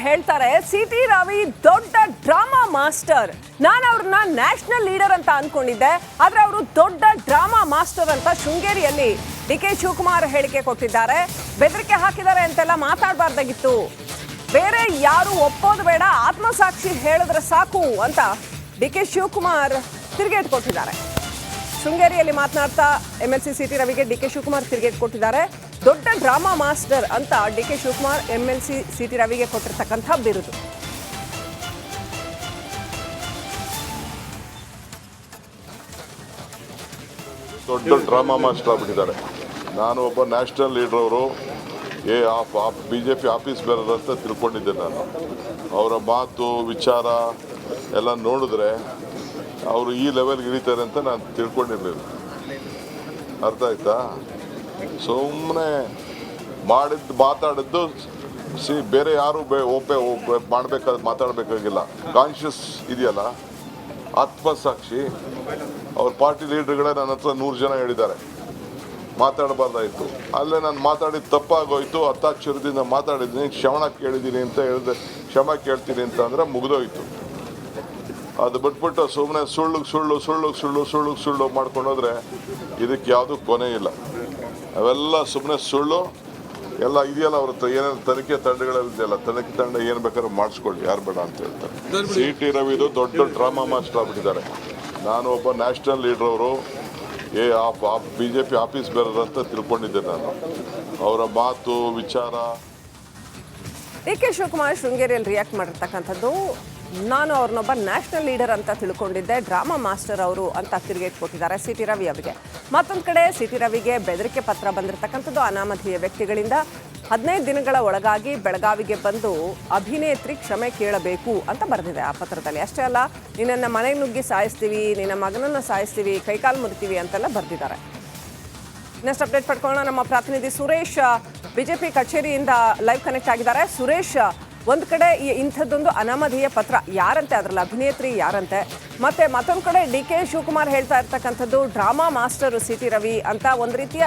ಹೇಳ್ತಾರೆ ಸಿಟಿ ರವಿ ದೊಡ್ಡ drama master. ನಾನು ಅವ್ರನ್ನ ನ್ಯಾಷನಲ್ ಲೀಡರ್ ಅಂತ ಅನ್ಕೊಂಡಿದ್ದೆ, ಆದ್ರೆ ಅವರು ದೊಡ್ಡ ಡ್ರಾಮಾ ಮಾಸ್ಟರ್ ಅಂತ ಶೃಂಗೇರಿಯಲ್ಲಿ ಡಿಕೆ ಶಿವಕುಮಾರ್ ಹೇಳಿಕೆ ಕೊಟ್ಟಿದ್ದಾರೆ. ಬೆದರಿಕೆ ಹಾಕಿದ್ದಾರೆ ಅಂತೆಲ್ಲ ಮಾತಾಡಬಾರ್ದಾಗಿತ್ತು, ಬೇರೆ ಯಾರು ಒಪ್ಪೋದು ಬೇಡ, ಆತ್ಮಸಾಕ್ಷಿ ಹೇಳಿದ್ರೆ ಸಾಕು ಅಂತ ಡಿಕೆ ಶಿವಕುಮಾರ್ ತಿರುಗೇಟು ಕೊಟ್ಟಿದ್ದಾರೆ. ಶೃಂಗೇರಿಯಲ್ಲಿ ಮಾತನಾಡ್ತಾ MLC ಸಿಟಿ ರವಿಗೆ ಡಿಕೆ ಶಿವಕುಮಾರ್ ತಿರುಗೇಟು ಕೊಟ್ಟಿದ್ದಾರೆ. ದೊಡ್ಡ ಡ್ರಾಮಾ ಮಾಸ್ಟರ್ ಅಂತ ಡಿಕೆ ಶಿವಕುಮಾರ್ MLC ಸಿಟಿ ರವಿಗೆ ಕೊಟ್ಟಿರ್ತಕ್ಕಂಥ ಬಿರುದು. ದೊಡ್ಡ ಡ್ರಾಮಾ ಮಾಸ್ಟರ್ ಆಗ್ಬಿಟ್ಟಿದ್ದಾರೆ. ನಾನು ಒಬ್ಬ ನ್ಯಾಷನಲ್ ಲೀಡರ್, ಅವರು BJP ಆಫೀಸ್ ಬೇರರ್ ಅಂತ ತಿಳ್ಕೊಂಡಿದ್ದೆ. ನಾನು ಅವರ ಮಾತು ವಿಚಾರ ಎಲ್ಲ ನೋಡಿದ್ರೆ ಅವರು ಈ ಲೆವೆಲ್ಗೆ ಇಳಿತಾರೆ ಅಂತ ನಾನು ತಿಳ್ಕೊಂಡಿರಲಿಲ್ಲ. ಅರ್ಥ ಆಯ್ತಾ? ಸುಮ್ಮನೆ ಮಾತಾಡಿದ್ದು ಬೇರೆ ಯಾರು ಮಾತಾಡಬೇಕಾಗಿಲ್ಲ. ಕಾನ್ಷಿಯಸ್ ಇದೆಯಲ್ಲ, ಆತ್ಮಸಾಕ್ಷಿ. ಅವ್ರ ಪಾರ್ಟಿ ಲೀಡರ್ಗಳೇ ನನ್ನ ಹತ್ರ 100 ಜನ ಹೇಳಿದ್ದಾರೆ ಮಾತಾಡಬಾರ್ದಾಯ್ತು. ಅಲ್ಲೇ ನಾನು ಮಾತಾಡಿದ್ದು ತಪ್ಪಾಗೋಯ್ತು, ಹತ್ತಾಕ್ಷರದಿಂದ ಮಾತಾಡಿದ್ದೀನಿ, ಕ್ಷಮೆ ಕೇಳಿದ್ದೀನಿ ಅಂತ ಹೇಳಿದೆ. ಕ್ಷಮೆ ಕೇಳ್ತೀನಿ ಅಂತ ಅಂದರೆ ಮುಗಿದೋಯ್ತು. ಅದು ಬಿಟ್ಬಿಟ್ಟು ಸುಮ್ಮನೆ ಸುಳ್ಳು ಮಾಡ್ಕೊಂಡೋದ್ರೆ ಇದಕ್ಕೆ ಯಾವುದೂ ಕೊನೆ ಇಲ್ಲ. ಅವೆಲ್ಲ ಸುಮ್ಮನೆ ಸುಳ್ಳು ಎಲ್ಲ ಇದೆಯಲ್ಲ. ಅವ್ರ ಹತ್ರ ಏನೇನು ತನಿಖೆ ತಂಡಗಳಲ್ಲಿದೆಯಲ್ಲ, ತನಿಖೆ ತಂಡ ಏನು ಬೇಕಾದ್ರೂ ಮಾಡಿಸ್ಕೊಳ್ಳಿ, ಯಾರು ಬೇಡ ಅಂತ ಹೇಳ್ತಾರೆ. CT ರವಿದು ದೊಡ್ಡ ಡ್ರಾಮಾ ಮಾಸ್ಟರ್ ಆಗ್ಬಿಟ್ಟಿದ್ದಾರೆ. ನಾನು ಒಬ್ಬ ನ್ಯಾಷನಲ್ ಲೀಡರ್, ಅವರು BJP ಆಫೀಸ್ ಬೇರರ್ ಅಂತ ತಿಳ್ಕೊಂಡಿದ್ದೆ. ನಾನು ಅವರ ಮಾತು ವಿಚಾರ. ಡಿಕೆ ಶಿವಕುಮಾರ್ ಶೃಂಗೇರಿಯಲ್ಲಿ ರಿಯಾಕ್ಟ್ ಮಾಡಿರ್ತಕ್ಕಂಥದ್ದು, ನಾನು ಅವ್ರನ್ನೊಬ್ಬ ನ್ಯಾಷನಲ್ ಲೀಡರ್ ಅಂತ ತಿಳ್ಕೊಂಡಿದ್ದೆ, ಡ್ರಾಮಾ ಮಾಸ್ಟರ್ ಅವರು ಅಂತ ತಿರುಗೇಟು ಕೊಟ್ಟಿದ್ದಾರೆ ಸಿಟಿ ರವಿ ಅವರಿಗೆ. ಮತ್ತೊಂದು ಕಡೆ ಸಿಟಿ ರವಿಗೆ ಬೆದರಿಕೆ ಪತ್ರ ಬಂದಿರತಕ್ಕಂಥದ್ದು ಅನಾಮಧೇಯ ವ್ಯಕ್ತಿಗಳಿಂದ. 15 ದಿನಗಳ ಒಳಗಾಗಿ ಬೆಳಗಾವಿಗೆ ಬಂದು ಅಭಿನೇತ್ರಿ ಕ್ಷಮೆ ಕೇಳಬೇಕು ಅಂತ ಬರೆದಿದೆ ಆ ಪತ್ರದಲ್ಲಿ. ಅಷ್ಟೇ ಅಲ್ಲ, ನಿನ್ನನ್ನು ಮನೆಗೆ ನುಗ್ಗಿ ಸಾಯಿಸ್ತೀವಿ, ನಿನ್ನ ಮಗನನ್ನು ಸಾಯಿಸ್ತೀವಿ, ಕೈಕಾಲು ಮುರಿತೀವಿ ಅಂತೆಲ್ಲ ಬರೆದಿದ್ದಾರೆ. ನೆಕ್ಸ್ಟ್ ಅಪ್ಡೇಟ್ ಪಡ್ಕೊಳ್ಳೋಣ. ನಮ್ಮ ಪ್ರತಿನಿಧಿ ಸುರೇಶ್ BJP ಕಚೇರಿಯಿಂದ ಲೈವ್ ಕನೆಕ್ಟ್ ಆಗಿದ್ದಾರೆ. ಸುರೇಶ್, ಒಂದು ಕಡೆ ಇಂಥದ್ದೊಂದು ಅನಾಮಧೇಯ ಪತ್ರ, ಯಾರಂತೆ ಅದರಲ್ಲಿ ಅಭಿನೇತ್ರಿ ಯಾರಂತೆ, ಮತ್ತೆ ಮತ್ತೊಂದು ಕಡೆ ಡಿಕೆ ಶಿವಕುಮಾರ್ ಹೇಳ್ತಾ ಇರ್ತಕ್ಕಂಥದ್ದು ಡ್ರಾಮಾ ಮಾಸ್ಟರ್ ಸಿಟಿ ರವಿ ಅಂತ ಒಂದು ರೀತಿಯ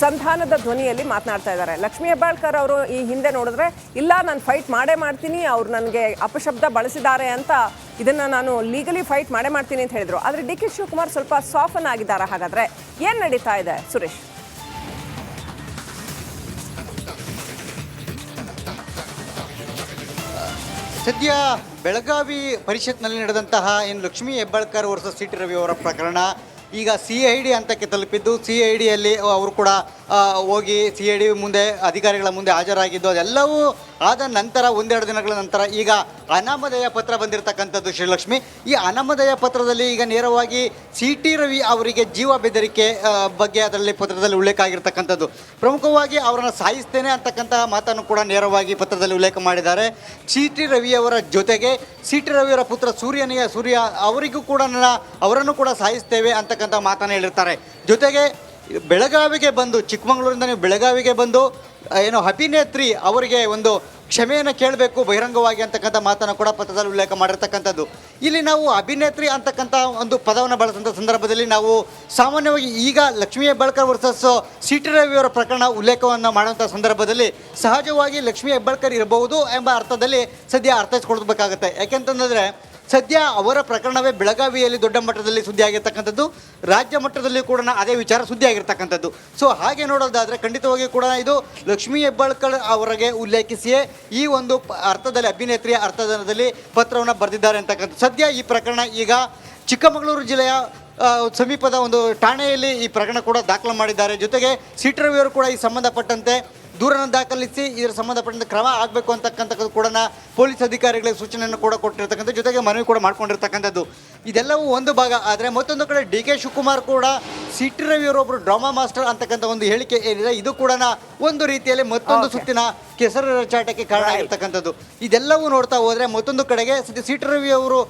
ಸಂಧಾನದ ಧ್ವನಿಯಲ್ಲಿ ಮಾತನಾಡ್ತಾ ಇದ್ದಾರೆ. ಲಕ್ಷ್ಮೀ ಹೆಬ್ಬಾಳ್ಕರ್ ಅವರು ಈ ಹಿಂದೆ ನೋಡಿದ್ರೆ ಇಲ್ಲ, ನಾನು ಫೈಟ್ ಮಾಡೇ ಮಾಡ್ತೀನಿ, ಅವ್ರು ನನಗೆ ಅಪಶಬ್ದ ಬಳಸಿದ್ದಾರೆ ಅಂತ, ಇದನ್ನು ನಾನು ಲೀಗಲಿ ಫೈಟ್ ಮಾಡೇ ಮಾಡ್ತೀನಿ ಅಂತ ಹೇಳಿದ್ರು. ಆದರೆ ಡಿಕೆ ಶಿವಕುಮಾರ್ ಸ್ವಲ್ಪ ಸಾಫನ್ ಆಗಿದ್ದಾರೆ. ಹಾಗಾದರೆ ಏನು ನಡೀತಾ ಇದೆ ಸುರೇಶ್? ಸದ್ಯ ಬೆಳಗಾವಿ ಪರಿಷತ್ನಲ್ಲಿ ನಡೆದಂತಹ ಏನು ಲಕ್ಷ್ಮೀ ಹೆಬ್ಬಾಳ್ಕರ್ ವರ್ಸಸ್ ಸಿಟಿ ರವಿ ಅವರ ಪ್ರಕರಣ ಈಗ CID ಹಂತಕ್ಕೆ ತಲುಪಿದ್ದು. CIDಯಲ್ಲಿ ಅವರು ಕೂಡ ಹೋಗಿ CID ಮುಂದೆ ಅಧಿಕಾರಿಗಳ ಮುಂದೆ ಹಾಜರಾಗಿದ್ದು, ಅದೆಲ್ಲವೂ ಆದ ನಂತರ ಒಂದೆರಡು ದಿನಗಳ ನಂತರ ಈಗ ಅನಾಮಧೇಯ ಪತ್ರ ಬಂದಿರತಕ್ಕಂಥದ್ದು. ಶ್ರೀಲಕ್ಷ್ಮಿ, ಈ ಅನಾಮಧೇಯ ಪತ್ರದಲ್ಲಿ ಈಗ ನೇರವಾಗಿ ಸಿಟಿ ರವಿ ಅವರಿಗೆ ಜೀವ ಬೆದರಿಕೆ ಬಗ್ಗೆ ಅದರಲ್ಲಿ ಪತ್ರದಲ್ಲಿ ಉಲ್ಲೇಖ ಆಗಿರ್ತಕ್ಕಂಥದ್ದು. ಪ್ರಮುಖವಾಗಿ ಅವರನ್ನು ಸಾಯಿಸ್ತೇನೆ ಅಂತಕ್ಕಂತಹ ಮಾತನ್ನು ಕೂಡ ನೇರವಾಗಿ ಪತ್ರದಲ್ಲಿ ಉಲ್ಲೇಖ ಮಾಡಿದ್ದಾರೆ. ಸಿಟಿ ರವಿಯವರ ಜೊತೆಗೆ ಸಿಟಿ ರವಿಯವರ ಪುತ್ರ ಸೂರ್ಯ ಅವರಿಗೂ ಕೂಡ ಅವರನ್ನು ಕೂಡ ಸಾಯಿಸ್ತೇವೆ ಅಂತಕ್ಕಂಥ ಮಾತನ್ನು ಹೇಳಿರ್ತಾರೆ. ಜೊತೆಗೆ ಬೆಳಗಾವಿಗೆ ಬಂದು, ಚಿಕ್ಕಮಗಳೂರಿಂದ ನೀವು ಬೆಳಗಾವಿಗೆ ಬಂದು ಏನೋ ಅಭಿನೇತ್ರಿ ಅವರಿಗೆ ಒಂದು ಕ್ಷಮೆಯನ್ನು ಕೇಳಬೇಕು ಬಹಿರಂಗವಾಗಿ ಅಂತಕ್ಕಂಥ ಮಾತನ್ನು ಕೂಡ ಪತ್ರದಲ್ಲಿ ಉಲ್ಲೇಖ ಮಾಡಿರ್ತಕ್ಕಂಥದ್ದು. ಇಲ್ಲಿ ನಾವು ಅಭಿನೇತ್ರಿ ಅಂತಕ್ಕಂಥ ಒಂದು ಪದವನ್ನು ಬಳಸಿದಂಥ ಸಂದರ್ಭದಲ್ಲಿ ನಾವು ಸಾಮಾನ್ಯವಾಗಿ ಈಗ ಲಕ್ಷ್ಮೀ ಹೆಬ್ಬಾಳ್ಕರ್ ವರ್ಸಸ್ ಸಿಟಿ ರವಿಯವರ ಪ್ರಕರಣ ಉಲ್ಲೇಖವನ್ನು ಮಾಡುವಂಥ ಸಂದರ್ಭದಲ್ಲಿ ಸಹಜವಾಗಿ ಲಕ್ಷ್ಮೀ ಹೆಬ್ಬಾಳ್ಕರ್ ಇರಬಹುದು ಎಂಬ ಅರ್ಥದಲ್ಲಿ ಸದ್ಯ ಅರ್ಥೈಸ್ಕೊಳ್ಬೇಕಾಗತ್ತೆ. ಯಾಕೆಂತಂದರೆ ಸದ್ಯ ಅವರ ಪ್ರಕರಣವೇ ಬೆಳಗಾವಿಯಲ್ಲಿ ದೊಡ್ಡ ಮಟ್ಟದಲ್ಲಿ ಸುದ್ದಿ ಆಗಿರ್ತಕ್ಕಂಥದ್ದು, ರಾಜ್ಯ ಮಟ್ಟದಲ್ಲಿ ಕೂಡ ಅದೇ ವಿಚಾರ ಸುದ್ದಿ ಆಗಿರ್ತಕ್ಕಂಥದ್ದು. ಸೊ ಹಾಗೆ ನೋಡೋದಾದರೆ ಖಂಡಿತವಾಗಿ ಕೂಡ ಇದು ಲಕ್ಷ್ಮೀ ಹೆಬ್ಬಾಳ್ಕರ್ ಅವರಿಗೆ ಉಲ್ಲೇಖಿಸಿಯೇ ಈ ಒಂದು ಅರ್ಥದಲ್ಲಿ ಅಭಿನೇತ್ರಿಯ ಅರ್ಥದಲ್ಲಿ ಪತ್ರವನ್ನು ಬರೆದಿದ್ದಾರೆ ಅಂತಕ್ಕಂಥ. ಸದ್ಯ ಈ ಪ್ರಕರಣ ಈಗ ಚಿಕ್ಕಮಗಳೂರು ಜಿಲ್ಲೆಯ ಸಮೀಪದ ಒಂದು ಠಾಣೆಯಲ್ಲಿ ಈ ಪ್ರಕರಣ ಕೂಡ ದಾಖಲು ಮಾಡಿದ್ದಾರೆ. ಜೊತೆಗೆ ಸಿಟಿ ರವಿಯವರು ಕೂಡ ಈ ಸಂಬಂಧಪಟ್ಟಂತೆ ದೂರನ್ನು ದಾಖಲಿಸಿ ಇದರ ಸಂಬಂಧಪಟ್ಟಂತೆ ಕ್ರಮ ಆಗಬೇಕು ಅಂತಕ್ಕಂಥದ್ದು ಕೂಡ ಪೊಲೀಸ್ ಅಧಿಕಾರಿಗಳಿಗೆ ಸೂಚನೆಯನ್ನು ಕೂಡ ಕೊಟ್ಟಿರ್ತಕ್ಕಂಥ, ಜೊತೆಗೆ ಮನವಿ ಕೂಡ ಮಾಡ್ಕೊಂಡಿರ್ತಕ್ಕಂಥದ್ದು. ಇದೆಲ್ಲವೂ ಒಂದು ಭಾಗ. ಆದರೆ ಮತ್ತೊಂದು ಕಡೆ DK ಶಿವಕುಮಾರ್ ಕೂಡ ಸಿಟಿ ರವಿಯವರೊಬ್ಬರು ಡ್ರಾಮಾ ಮಾಸ್ಟರ್ ಅಂತಕ್ಕಂಥ ಒಂದು ಹೇಳಿಕೆ ಏನಿದೆ, ಇದು ಕೂಡ ಒಂದು ರೀತಿಯಲ್ಲಿ ಮತ್ತೊಂದು ಸುತ್ತಿನ ಕೆಸರು ಚಾಟಕ್ಕೆ ಕಾರಣ ಆಗಿರ್ತಕ್ಕಂಥದ್ದು. ಇದೆಲ್ಲವೂ ನೋಡ್ತಾ ಹೋದರೆ ಮತ್ತೊಂದು ಕಡೆಗೆ ಸಿಟಿ ರವಿಯವರು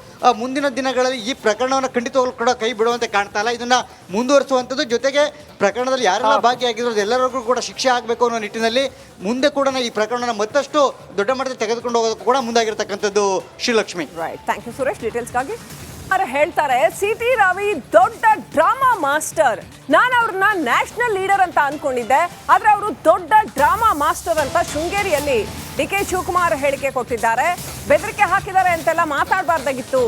ಮುಂದಿನ ದಿನಗಳಲ್ಲಿ ಈ ಪ್ರಕರಣವನ್ನು ಖಂಡಿತವಾಗ್ಲೂ ಕೂಡ ಕೈ ಬಿಡುವಂತೆ ಕಾಣ್ತಾ ಇಲ್ಲ, ಇದನ್ನು ಮುಂದುವರಿಸುವಂಥದ್ದು. ಜೊತೆಗೆ ಪ್ರಕರಣದಲ್ಲಿ ಯಾರೆಲ್ಲ ಭಾಗಿಯಾಗಿರೋದು ಎಲ್ಲರಿಗೂ ಕೂಡ ಶಿಕ್ಷೆ ಆಗಬೇಕು ಅನ್ನೋ ನಿಟ್ಟಿನಲ್ಲಿ ಮುಂದೆ ಕೂಡ ಈ ಪ್ರಕರಣನ ಮತ್ತಷ್ಟು ದೊಡ್ಡ ಮಟ್ಟದಲ್ಲಿ ತೆಗೆದುಕೊಂಡು ಹೋಗೋದಕ್ಕೂ ಕೂಡ ಮುಂದಾಗಿರ್ತಕ್ಕಂಥದ್ದು. Shrilakshmi, right, thank you Suresh ಡೀಟೇಲ್ಸ್ಗಾಗಿ. ಹೇಳ್ತಾರೆ ಸಿ.ಟಿ. ರವಿ ದೊಡ್ಡ ಡ್ರಾಮಾ ಮಾಸ್ಟರ್. ನಾನು ಅವ್ರನ್ನ ನ್ಯಾಷನಲ್ ಲೀಡರ್ ಅಂತ ಅನ್ಕೊಂಡಿದ್ದೆ, ಆದ್ರೆ ಅವರು ದೊಡ್ಡ ಡ್ರಾಮಾ ಮಾಸ್ಟರ್ ಅಂತ ಶೃಂಗೇರಿಯಲ್ಲಿ ಡಿ.ಕೆ. ಶಿವಕುಮಾರ್ ಹೇಳಿಕೆ ಕೊಟ್ಟಿದ್ದಾರೆ. ಬೆದರಿಕೆ ಹಾಕಿದ್ದಾರೆ ಅಂತೆಲ್ಲ ಮಾತಾಡಬಾರ್ದಾಗಿತ್ತು,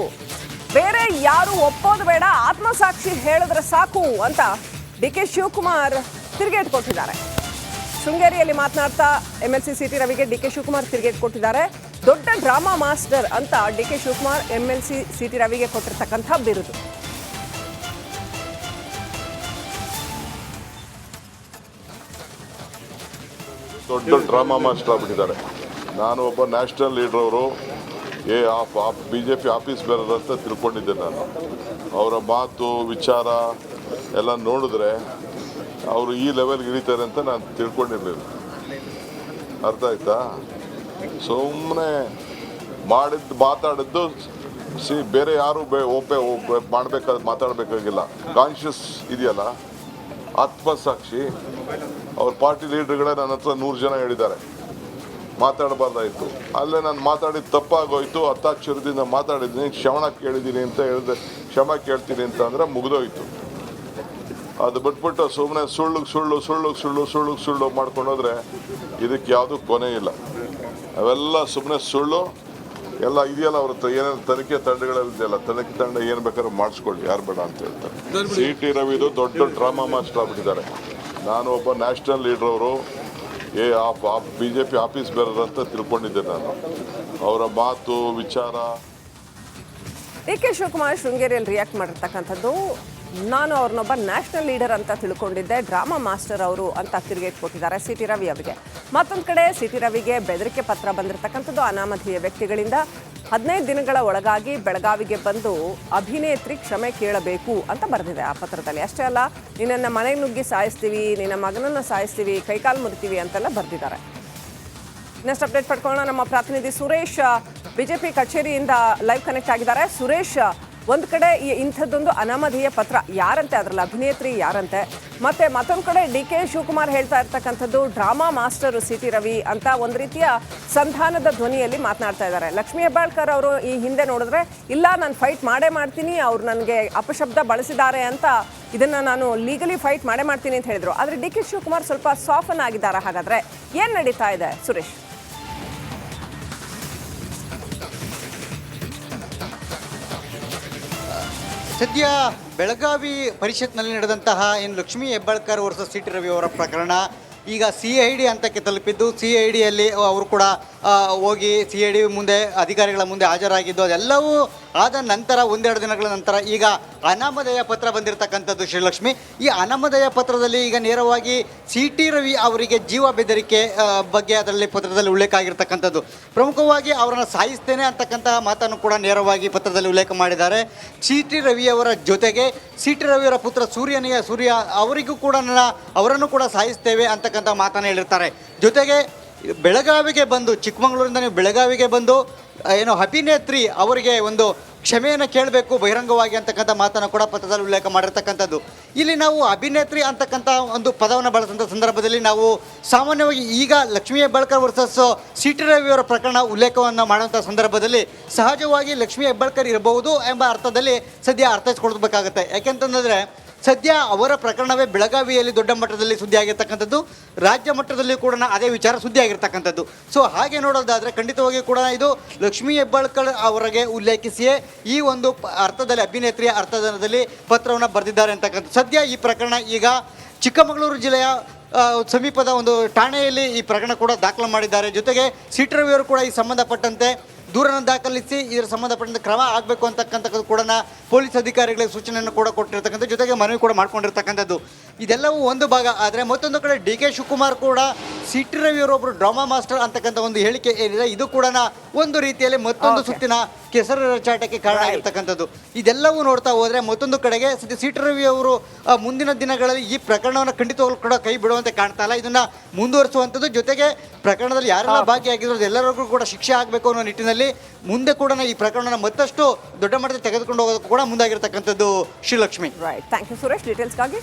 ಬೇರೆ ಯಾರು ಒಪ್ಪೋದು ಬೇಡ, ಆತ್ಮಸಾಕ್ಷಿ ಹೇಳಿದ್ರೆ ಸಾಕು ಅಂತ ಡಿ.ಕೆ. ಶಿವಕುಮಾರ್ ತಿರುಗೇಟು ಕೊಟ್ಟಿದ್ದಾರೆ. ಶೃಂಗೇರಿಯಲ್ಲಿ ಮಾತನಾಡ್ತಾ MLC ಸಿ.ಟಿ. ರವಿಗೆ ಡಿ.ಕೆ. ಶಿವಕುಮಾರ್ ತಿರುಗೇಟು ಕೊಟ್ಟಿದ್ದಾರೆ. ದೊಡ್ಡ ಡ್ರಾಮಾ ಮಾಸ್ಟರ್ ಅಂತ ಡಿ.ಕೆ. Shivakumar MLC CT. ರವಿಗೆ ಕೊಟ್ಟಿರ್ತಕ್ಕಂಥ ಬಿರುದು. ದೊಡ್ಡ ಡ್ರಾಮಾ ಮಾಸ್ಟರ್ ಆಗ್ಬಿಟ್ಟಿದ್ದಾರೆ. ನಾನು ಒಬ್ಬ ನ್ಯಾಷನಲ್ ಲೀಡರ್, ಅವರು BJP ಆಫೀಸ್ ಬೇರರ್ ಅಂತ ತಿಳ್ಕೊಂಡಿದ್ದೆ. ನಾನು ಅವರ ಮಾತು ವಿಚಾರ ಎಲ್ಲ ನೋಡಿದ್ರೆ ಅವರು ಈ ಲೆವೆಲ್ಗೆ ಇಳಿತಾರೆ ಅಂತ ನಾನು ತಿಳ್ಕೊಂಡಿರಲಿಲ್ಲ. ಅರ್ಥ ಆಯ್ತಾ? ಸುಮ್ಮನೆ ಮಾತಾಡಿದ್ದು ಬೇರೆ ಯಾರು ಮಾಡಬೇಕಾದ ಮಾತಾಡಬೇಕಾಗಿಲ್ಲ. ಕಾನ್ಷಿಯಸ್ ಇದೆಯಲ್ಲ, ಆತ್ಮಸಾಕ್ಷಿ. ಅವ್ರ ಪಾರ್ಟಿ ಲೀಡರ್ಗಳೇ ನನ್ನ ಹತ್ರ 100 ಜನ ಹೇಳಿದ್ದಾರೆ, ಮಾತಾಡಬಾರ್ದಾಯಿತು. ಅಲ್ಲೇ ನಾನು ಮಾತಾಡಿದ್ದು ತಪ್ಪಾಗೋಯ್ತು, ಹತ್ತಾಕ್ಷರದಿಂದ ಮಾತಾಡಿದ್ದೀನಿ, ಕ್ಷಮೆ ಕೇಳಿದ್ದೀನಿ ಅಂತ ಹೇಳಿದೆ. ಕ್ಷಮೆ ಕೇಳ್ತೀನಿ ಅಂತ ಅಂದರೆ ಮುಗಿದೋಯ್ತು. ಅದು ಬಿಟ್ಬಿಟ್ಟು ಸುಮ್ಮನೆ ಸುಳ್ಳು ಮಾಡ್ಕೊಂಡೋದ್ರೆ ಇದಕ್ಕೆ ಯಾವುದೂ ಕೊನೆ ಇಲ್ಲ. ಅವೆಲ್ಲ ಸುಮ್ಮನೆ ಸುಳ್ಳು ಎಲ್ಲ ಇದೆಯಲ್ಲ. ಅವ್ರ ಹತ್ರ ಏನೇನು ತನಿಖೆ ತಂಡಗಳಿದೆಯಲ್ಲ, ತನಿಖೆ ತಂಡ ಏನು ಬೇಕಾದ್ರೂ ಮಾಡಿಸ್ಕೊಳ್ಳಿ, ಯಾರು ಬೇಡ ಅಂತ ಹೇಳ್ತಾರೆ. ಸಿ.ಟಿ. ರವಿದು ದೊಡ್ಡ ಡ್ರಾಮಾ ಮಾಸ್ಟರ್ ಆಗ್ಬಿಟ್ಟಿದ್ದಾರೆ. ನಾನು ಒಬ್ಬ ನ್ಯಾಷನಲ್ ಲೀಡರ್, ಅವರು BJP ಆಫೀಸ್ ಬೇರರ್ ಅಂತ ತಿಳ್ಕೊಂಡಿದ್ದೆ. ನಾನು ಅವರ ಮಾತು ವಿಚಾರ. ಡಿ.ಕೆ. ಶಿವಕುಮಾರ್ ಶೃಂಗೇರಿಯಲ್ಲಿ ರಿಯಾಕ್ಟ್ ಮಾಡಿರ್ತಕ್ಕಂಥದ್ದು, ನಾನು ಅವ್ರನ್ನೊಬ್ಬ ನ್ಯಾಷನಲ್ ಲೀಡರ್ ಅಂತ ತಿಳ್ಕೊಂಡಿದ್ದೆ, ಡ್ರಾಮಾ ಮಾಸ್ಟರ್ ಅವರು ಅಂತ ತಿರುಗೇಟು ಕೊಟ್ಟಿದ್ದಾರೆ ಸಿ.ಟಿ. ರವಿ ಅವರಿಗೆ. ಮತ್ತೊಂದು ಕಡೆ ಸಿ.ಟಿ. ರವಿಗೆ ಬೆದರಿಕೆ ಪತ್ರ ಬಂದಿರತಕ್ಕಂಥದ್ದು ಅನಾಮಧೇಯ ವ್ಯಕ್ತಿಗಳಿಂದ. 15 ದಿನಗಳ ಒಳಗಾಗಿ ಬೆಳಗಾವಿಗೆ ಬಂದು ಅಭಿನೇತ್ರಿ ಕ್ಷಮೆ ಕೇಳಬೇಕು ಅಂತ ಬರೆದಿದೆ ಆ ಪತ್ರದಲ್ಲಿ. ಅಷ್ಟೇ ಅಲ್ಲ, ನಿನ್ನನ್ನು ಮನೆಗೆ ನುಗ್ಗಿ ಸಾಯಿಸ್ತೀವಿ, ನಿನ್ನ ಮಗನನ್ನು ಸಾಯಿಸ್ತೀವಿ, ಕೈಕಾಲು ಮುರಿತೀವಿ ಅಂತೆಲ್ಲ ಬರೆದಿದ್ದಾರೆ. ನೆಕ್ಸ್ಟ್ ಅಪ್ಡೇಟ್ ಪಡ್ಕೊಳ್ಳೋಣ. ನಮ್ಮ ಪ್ರತಿನಿಧಿ ಸುರೇಶ್ ಬಿಜೆಪಿ ಕಚೇರಿಯಿಂದ ಲೈವ್ ಕನೆಕ್ಟ್ ಆಗಿದ್ದಾರೆ. ಸುರೇಶ್, ಒಂದು ಕಡೆ ಇಂಥದ್ದೊಂದು ಅನಾಮಧೇಯ ಪತ್ರ ಯಾರಂತೆ, ಅದರಲ್ಲಿ ಅಭಿನೇತ್ರಿ ಯಾರಂತೆ, ಮತ್ತೆ ಮತ್ತೊಂದು ಕಡೆ ಡಿ.ಕೆ. ಶಿವಕುಮಾರ್ ಹೇಳ್ತಾ ಇರ್ತಕ್ಕಂಥದ್ದು ಡ್ರಾಮಾ ಮಾಸ್ಟರ್ ಸಿ.ಟಿ. ರವಿ ಅಂತ ಒಂದು ರೀತಿಯ ಸಂಧಾನದ ಧ್ವನಿಯಲ್ಲಿ ಮಾತನಾಡ್ತಾ ಇದ್ದಾರೆ. ಲಕ್ಷ್ಮೀ ಹೆಬ್ಬಾಳ್ಕರ್ ಅವರು ಈ ಹಿಂದೆ ನೋಡಿದ್ರೆ ಇಲ್ಲ, ನಾನು ಫೈಟ್ ಮಾಡೇ ಮಾಡ್ತೀನಿ, ಅವ್ರು ನನಗೆ ಅಪಶಬ್ದ ಬಳಸಿದ್ದಾರೆ ಅಂತ, ಇದನ್ನು ನಾನು ಲೀಗಲಿ ಫೈಟ್ ಮಾಡೇ ಮಾಡ್ತೀನಿ ಅಂತ ಹೇಳಿದ್ರು. ಆದರೆ ಡಿ.ಕೆ. ಶಿವಕುಮಾರ್ ಸ್ವಲ್ಪ ಸಾಫನ್ ಆಗಿದ್ದಾರೆ. ಹಾಗಾದರೆ ಏನು ನಡೀತಾ ಇದೆ ಸುರೇಶ್? ಸದ್ಯ ಬೆಳಗಾವಿ ಪರಿಷತ್ನಲ್ಲಿ ನಡೆದಂತಹ ಏನು ಲಕ್ಷ್ಮೀ ಹೆಬ್ಬಾಳ್ಕರ್ ವರ್ಸಸ್ ಸಿ.ಟಿ. ರವಿ ಅವರ ಪ್ರಕರಣ ಈಗ CID ಹಂತಕ್ಕೆ ತಲುಪಿದ್ದು. CIDಯಲ್ಲಿ ಅವರು ಕೂಡ ಹೋಗಿ CID ಮುಂದೆ ಅಧಿಕಾರಿಗಳ ಮುಂದೆ ಹಾಜರಾಗಿದ್ದು, ಅದೆಲ್ಲವೂ ಆದ ನಂತರ ಒಂದೆರಡು ದಿನಗಳ ನಂತರ ಈಗ ಅನಾಮಧೇಯ ಪತ್ರ ಬಂದಿರತಕ್ಕಂಥದ್ದು ಶ್ರೀಲಕ್ಷ್ಮಿ. ಈ ಅನಾಮಧೇಯ ಪತ್ರದಲ್ಲಿ ಈಗ ನೇರವಾಗಿ ಸಿ.ಟಿ. ರವಿ ಅವರಿಗೆ ಜೀವ ಬೆದರಿಕೆ ಬಗ್ಗೆ ಅದರಲ್ಲಿ ಪತ್ರದಲ್ಲಿ ಉಲ್ಲೇಖ ಆಗಿರ್ತಕ್ಕಂಥದ್ದು. ಪ್ರಮುಖವಾಗಿ ಅವರನ್ನು ಸಾಯಿಸ್ತೇನೆ ಅಂತಕ್ಕಂತಹ ಮಾತನ್ನು ಕೂಡ ನೇರವಾಗಿ ಪತ್ರದಲ್ಲಿ ಉಲ್ಲೇಖ ಮಾಡಿದ್ದಾರೆ. ಸಿ.ಟಿ. ರವಿಯವರ ಜೊತೆಗೆ ಸಿ.ಟಿ. ರವಿಯವರ ಪುತ್ರ ಸೂರ್ಯ ಅವರಿಗೂ ಕೂಡ ಅವರನ್ನು ಕೂಡ ಸಾಯಿಸ್ತೇವೆ ಅಂತಕ್ಕಂಥ ಮಾತನ್ನು ಹೇಳಿರ್ತಾರೆ. ಜೊತೆಗೆ ಬೆಳಗಾವಿಗೆ ಬಂದು, ಚಿಕ್ಕಮಗಳೂರಿಂದ ನೀವು ಬೆಳಗಾವಿಗೆ ಬಂದು ಏನು ಅಭಿನೇತ್ರಿ ಅವರಿಗೆ ಒಂದು ಕ್ಷಮೆಯನ್ನು ಕೇಳಬೇಕು ಬಹಿರಂಗವಾಗಿ ಅಂತಕ್ಕಂಥ ಮಾತನ್ನು ಕೂಡ ಪತ್ರದಲ್ಲಿ ಉಲ್ಲೇಖ ಮಾಡಿರ್ತಕ್ಕಂಥದ್ದು. ಇಲ್ಲಿ ನಾವು ಅಭಿನೇತ್ರಿ ಅಂತಕ್ಕಂಥ ಒಂದು ಪದವನ್ನು ಬಳಸಿದಂಥ ಸಂದರ್ಭದಲ್ಲಿ ನಾವು ಸಾಮಾನ್ಯವಾಗಿ ಈಗ ಲಕ್ಷ್ಮೀ ಹೆಬ್ಬಾಳ್ಕರ್ ವರ್ಸಸ್ ಸಿ.ಟಿ. ರವಿಯವರ ಪ್ರಕರಣ ಉಲ್ಲೇಖವನ್ನು ಮಾಡುವಂಥ ಸಂದರ್ಭದಲ್ಲಿ ಸಹಜವಾಗಿ ಲಕ್ಷ್ಮೀ ಹೆಬ್ಬಾಳ್ಕರ್ ಇರಬಹುದು ಎಂಬ ಅರ್ಥದಲ್ಲಿ ಸದ್ಯ ಅರ್ಥೈಸ್ಕೊಳ್ಬೇಕಾಗುತ್ತೆ. ಯಾಕೆಂತಂದರೆ ಸದ್ಯ ಅವರ ಪ್ರಕರಣವೇ ಬೆಳಗಾವಿಯಲ್ಲಿ ದೊಡ್ಡ ಮಟ್ಟದಲ್ಲಿ ಸುದ್ದಿ ಆಗಿರ್ತಕ್ಕಂಥದ್ದು, ರಾಜ್ಯ ಮಟ್ಟದಲ್ಲಿ ಕೂಡ ಅದೇ ವಿಚಾರ ಸುದ್ದಿ ಆಗಿರ್ತಕ್ಕಂಥದ್ದು. ಸೊ ಹಾಗೆ ನೋಡೋದಾದರೆ ಖಂಡಿತವಾಗಿ ಕೂಡ ಇದು ಲಕ್ಷ್ಮೀ ಹೆಬ್ಬಾಳ್ಕರ್ ಅವರಿಗೆ ಉಲ್ಲೇಖಿಸಿಯೇ ಈ ಒಂದು ಅರ್ಥದಲ್ಲಿ ಅಭಿನೇತ್ರಿಯ ಅರ್ಥದಲ್ಲಿ ಪತ್ರವನ್ನು ಬರೆದಿದ್ದಾರೆ ಅಂತಕ್ಕಂಥ. ಸದ್ಯ ಈ ಪ್ರಕರಣ ಈಗ ಚಿಕ್ಕಮಗಳೂರು ಜಿಲ್ಲೆಯ ಸಮೀಪದ ಒಂದು ಠಾಣೆಯಲ್ಲಿ ಈ ಪ್ರಕರಣ ಕೂಡ ದಾಖಲು ಮಾಡಿದ್ದಾರೆ. ಜೊತೆಗೆ ಸಿ.ಟಿ. ರವಿಯವರು ಕೂಡ ಈ ಸಂಬಂಧಪಟ್ಟಂತೆ ದೂರನ್ನು ದಾಖಲಿಸಿ ಇದರ ಸಂಬಂಧಪಟ್ಟಂತೆ ಕ್ರಮ ಆಗಬೇಕು ಅಂತಕ್ಕಂಥದ್ದು ಕೂಡ ಪೊಲೀಸ್ ಅಧಿಕಾರಿಗಳಿಗೆ ಸೂಚನೆಯನ್ನು ಕೂಡ ಕೊಟ್ಟಿರ್ತಕ್ಕಂಥ, ಜೊತೆಗೆ ಮನವಿ ಕೂಡ ಮಾಡ್ಕೊಂಡಿರ್ತಕ್ಕಂಥದ್ದು. ಇದೆಲ್ಲವೂ ಒಂದು ಭಾಗ. ಆದರೆ ಮತ್ತೊಂದು ಕಡೆ ಡಿ.ಕೆ. ಶಿವಕುಮಾರ್ ಕೂಡ ಸಿ.ಟಿ. ರವಿಯವರೊಬ್ಬರು ಡ್ರಾಮಾ ಮಾಸ್ಟರ್ ಅಂತಕ್ಕಂಥ ಒಂದು ಹೇಳಿಕೆ ಏನಿದೆ, ಇದು ಕೂಡ ಒಂದು ರೀತಿಯಲ್ಲಿ ಮತ್ತೊಂದು ಸುತ್ತಿನ ಕೆಸರು ಚಾಟಕ್ಕೆ ಕಾರಣ ಆಗಿರ್ತಕ್ಕಂಥದ್ದು. ಇದೆಲ್ಲವೂ ನೋಡ್ತಾ ಹೋದರೆ ಮತ್ತೊಂದು ಕಡೆಗೆ ಸಿ.ಟಿ. ರವಿಯವರು ಮುಂದಿನ ದಿನಗಳಲ್ಲಿ ಈ ಪ್ರಕರಣವನ್ನು ಖಂಡಿತವಾಗ್ಲೂ ಕೂಡ ಕೈ ಬಿಡುವಂತೆ ಕಾಣ್ತಾ ಇಲ್ಲ, ಇದನ್ನು ಮುಂದುವರಿಸುವಂಥದ್ದು. ಜೊತೆಗೆ ಪ್ರಕರಣದಲ್ಲಿ ಯಾರೆಲ್ಲ ಭಾಗಿಯಾಗಿದ್ರು ಎಲ್ಲರಿಗೂ ಕೂಡ ಶಿಕ್ಷೆ ಆಗಬೇಕು ಅನ್ನೋ ನಿಟ್ಟಿನಲ್ಲಿ ಮುಂದೆ ಕೂಡ ಈ ಪ್ರಕರಣವನ್ನು ಮತ್ತಷ್ಟು ದೊಡ್ಡ ಮಟ್ಟದಲ್ಲಿ ತೆಗೆದುಕೊಂಡು ಹೋಗೋದಕ್ಕೂ ಕೂಡ ಮುಂದಾಗಿರ್ತಕ್ಕಂಥದ್ದು Shrilakshmi. Right, thank you Suresh ಡೀಟೇಲ್ಸ್ಗಾಗಿ.